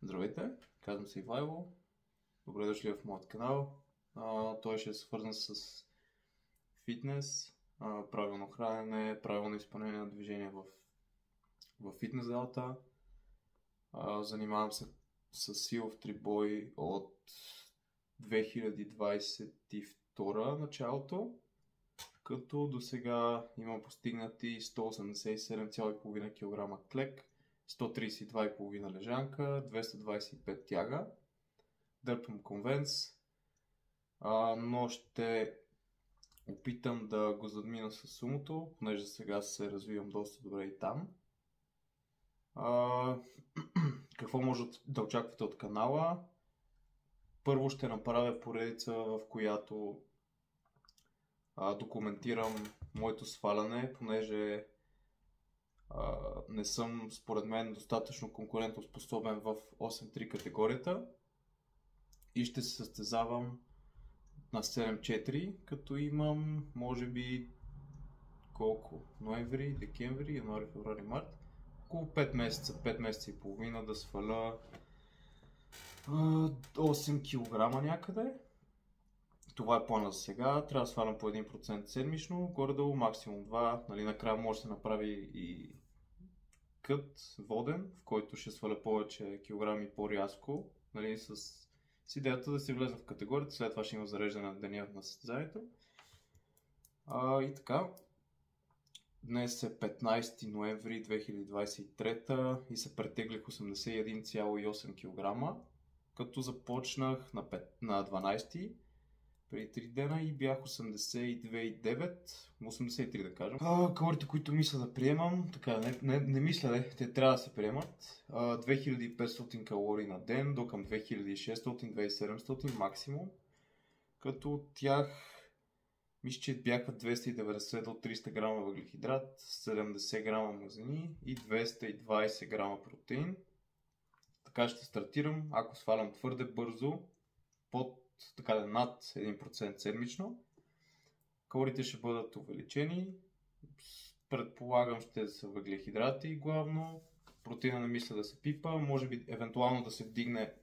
Здравейте, казвам се Ивайло. Добре дошли в моят канал. Той ще е свързан с фитнес, правилно хранене, правилно изпълнение на движение в фитнес залата. Занимавам се с силов трибой от 2022 началото, като до сега имам постигнати 187,5 кг клек, 132,5 лежанка, 225 тяга. Дърпам конвенс, но ще опитам да го задмина с сумото, понеже сега се развивам доста добре и там. Какво може да очаквате от канала? Първо ще направя поредица, в която документирам моето сваляне, понеже не съм, според мен, достатъчно конкурентоспособен в 8-3 категорията и ще се състезавам на 7-4, като имам, може би, колко? Ноември, декември, януари, февруари, март. Около 5 месеца и половина да сваля 8 кг някъде. Това е плана за сега. Трябва да свалям по 1% седмично, горе-долу максимум 2. Нали, накрая може да се направи и кът воден, в който ще сваля повече килограми по-рязко, нали, с идеята да се влезе в категорията, след това ще има зареждане на деня на състезанието. И така, днес е 15 ноември 2023 и се претеглих 81,8 кг, като започнах на 12 преди 3 дена и бях 82,9, 83 да кажем. Калориите, които мисля да приемам, така, не мисля, те трябва да се приемат. 2500 калории на ден, до към 2600-2700 максимум. Като от тях, мисля, че бяха 290 до 300 грама въглехидрат, 70 грама мазнини и 220 грама протеин. Така ще стартирам, ако свалям твърде бързо, над 1% седмично. Калориите ще бъдат увеличени. Предполагам, ще са въглехидрати главно. Протеина не мисля да се пипа. Може би евентуално да се вдигне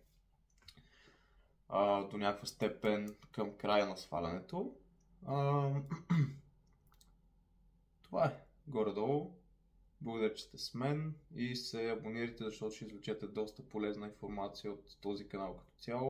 до някаква степен към края на свалянето. Това е горе-долу. Благодаря, че сте с мен и се абонирайте, защото ще извлечете доста полезна информация от този канал като цяло.